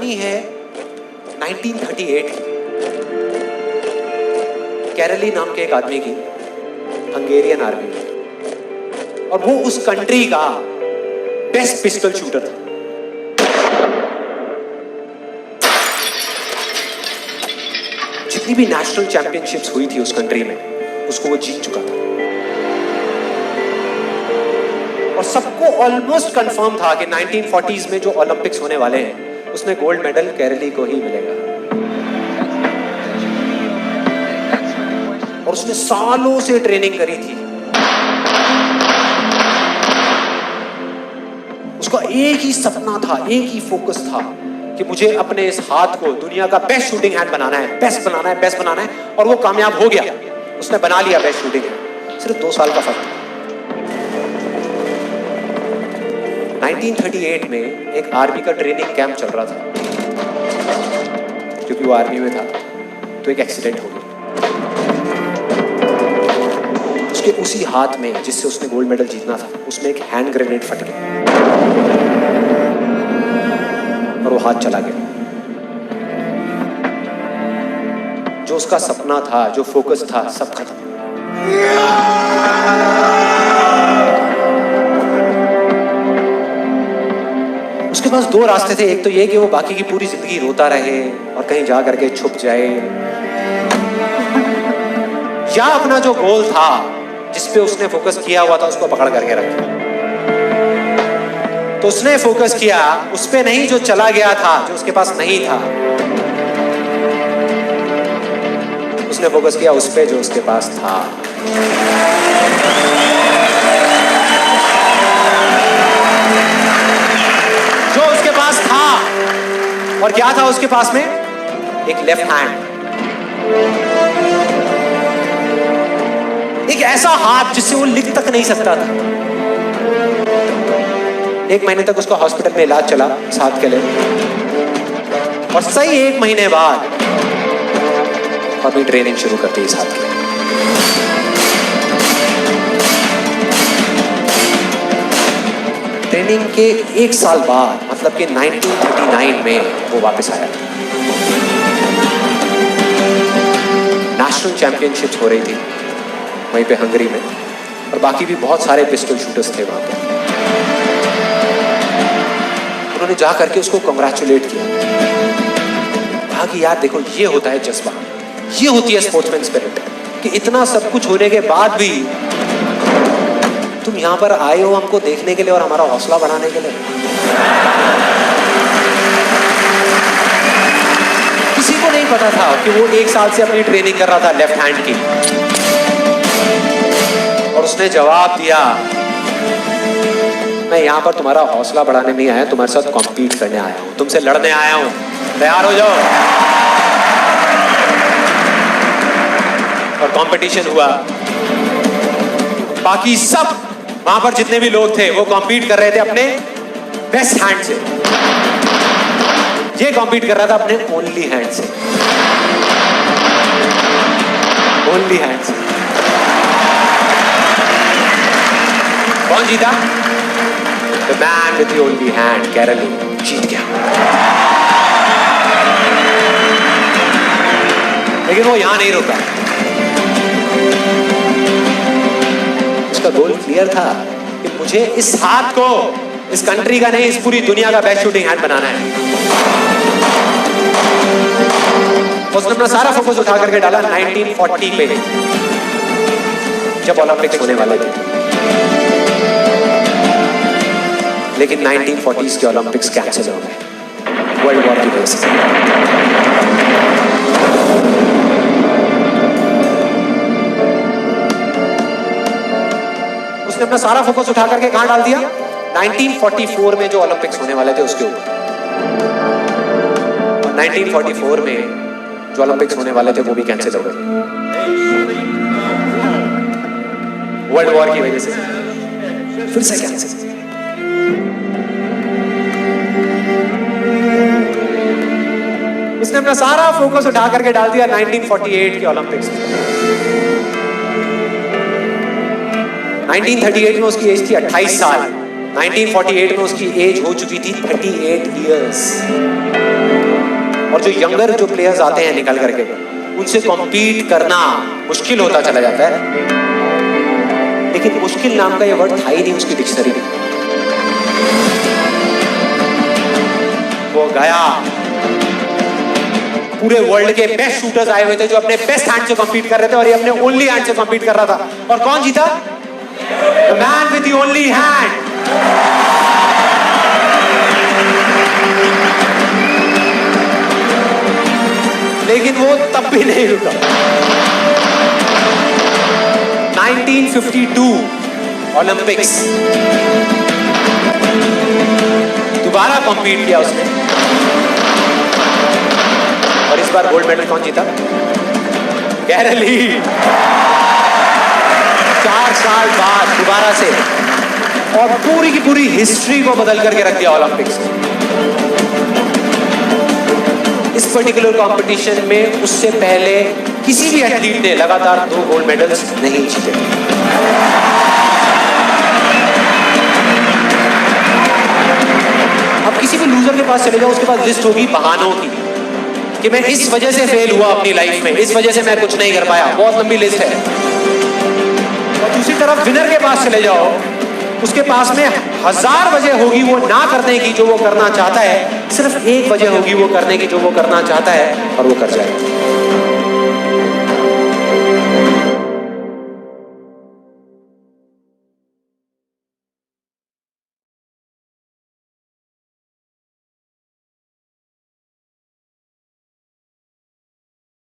कहानी है 1938 कैरली नाम के एक आदमी की, हंगेरियन आर्मी में, और वो उस कंट्री का बेस्ट पिस्टल शूटर था। जितनी भी नेशनल चैंपियनशिप्स हुई थी उस कंट्री में, उसको वो जीत चुका था। और सबको ऑलमोस्ट कंफर्म था कि 1940s में जो ओलंपिक्स होने वाले हैं उसमें गोल्ड मेडल केरली को ही मिलेगा। और उसने सालों से ट्रेनिंग करी थी। उसका एक ही सपना था, एक ही फोकस था कि मुझे अपने इस हाथ को दुनिया का बेस्ट शूटिंग हैंड बनाना है, बेस्ट बनाना है, बेस्ट बनाना है। और वो कामयाब हो गया, उसने बना लिया बेस्ट शूटिंग हैंड। सिर्फ 2 साल का फर्क था। 1938 में एक आर्मी का ट्रेनिंग कैंप चल रहा था। क्योंकि वो आर्मी में था तो एक एक्सीडेंट हो गया। उसके उसी हाथ में जिससे उसने गोल्ड मेडल जीतना था, उसमें एक हैंड ग्रेनेड फट गया और वो हाथ चला गया। जो उसका सपना था, जो फोकस था, सब खत्म। उसके पास 2 रास्ते थे। एक तो ये कि वो बाकी की पूरी जिंदगी रोता रहे और कहीं जा करके छुप जाए, या अपना जो गोल था जिस पे उसने फोकस किया हुआ था उसको पकड़ करके रखे। तो उसने फोकस किया उस पे नहीं जो चला गया था, जो उसके पास नहीं था। उसने फोकस किया उस पे जो उसके पास था। जो उसके पास था। और क्या था उसके पास में? एक लेफ्ट हैंड, एक ऐसा हाथ जिससे वो लिख तक नहीं सकता था। 1 महीने तक उसका हॉस्पिटल में इलाज चला इस हाथ के लिए, और सही 1 महीने बाद अपनी ट्रेनिंग शुरू करती इस हाथ के लिए। ट्रेनिंग के 1 साल बाद, मतलब कि 1939 में वो वापस आया। नेशनल चैंपियनशिप्स हो रही थी वहीं पे हंगरी में, और बाकी भी बहुत सारे पिस्टल शूटर्स थे वहां पे। उन्होंने जा करके उसको कांग्रेचुलेट किया, कहा कि यार देखो, ये होता है जज्बा, ये होती है स्पोर्ट्समैन स्पिरिट, कि इतना सब कुछ होने के बाद भी तुम यहां पर आए हो हमको देखने के लिए और हमारा हौसला बढ़ाने के लिए। किसी को नहीं पता था कि वो 1 साल से अपनी ट्रेनिंग कर रहा था लेफ्ट हैंड की। और उसने जवाब दिया, मैं यहां पर तुम्हारा हौसला बढ़ाने नहीं आया, तुम्हारे साथ कॉम्पीट करने आया हूं, तुमसे लड़ने आया हूं, तैयार हो जाओ। और कंपटीशन हुआ। बाकी सब वहां पर जितने भी लोग थे वो कॉम्पीट कर रहे थे अपने बेस्ट हैंड से। ये कॉम्पीट कर रहा था अपने ओनली हैंड से, ओनली हैंड से। कौन जीता? The man with the only hand, केरली जीत गया। लेकिन वो यहां नहीं रुका। उसका गोल क्लियर था कि मुझे इस हाथ को इस कंट्री का नहीं, इस पूरी दुनिया का बेस्ट शूटिंग हैंड बनाना है। उसने अपना सारा फोकस उठा करके डाला 1940 पे, जब ओलंपिक्स होने वाले थे। लेकिन 1940s के ओलंपिक्स कैंसिल हो गए वर्ल्ड वॉर की वजह से। उसने अपना सारा फोकस उठा करके कहां डाल दिया? 1944 में जो ओलंपिक्स होने वाले थे उसके ऊपर। 1944 में जो ओलंपिक्स होने वाले थे वो भी कैंसिल हो गए वर्ल्ड वॉर की वजह से। फिर से कैंसिल। उसने अपना सारा फोकस उठा करके डाल दिया 1948 के ओलंपिक्स में। 1938 में उसकी एज थी 28 साल, 1948 में उसकी एज हो चुकी थी 38 इयर्स। और जो यंगर जो प्लेयर्स आते हैं निकल करके, उनसे कॉम्पीट करना मुश्किल होता चला जाता है। लेकिन मुश्किल नाम का ये वर्ड था ही नहीं उसकी डिक्शनरी में। वो गया, पूरे वर्ल्ड के बेस्ट शूटर्स आए हुए थे जो अपने बेस्ट हैंड से कॉम्पीट कर रहे थे, और ये अपने ओनली हैंड से कॉम्पीट कर रहा था। और कौन जीता? The man with the only hand. लेकिन वो तब भी नहीं रुका। 1952 ओलंपिक्स, दोबारा कॉम्पीट किया उसने, और इस बार गोल्ड मेडल कौन जीता? गैरल ली। 4 साल बाद दोबारा से, और पूरी की पूरी हिस्ट्री को बदल करके रख दिया ओलंपिक्स। इस पर्टिकुलर कंपटीशन में उससे पहले किसी भी एथलीट ने लगातार 2 गोल्ड मेडल्स नहीं जीते। अब किसी भी लूजर के पास चले जाओ, उसके पास लिस्ट होगी बहानों की कि मैं इस वजह से फेल हुआ अपनी लाइफ में, इस वजह से मैं कुछ नहीं कर पाया, बहुत लंबी लिस्ट है। और दूसरी तरफ विनर के पास चले जाओ, उसके पास में 1000 वजह होगी वो ना करने की जो वो करना चाहता है, सिर्फ एक वजह होगी वो करने की जो वो करना चाहता है, और वो कर जाएगा।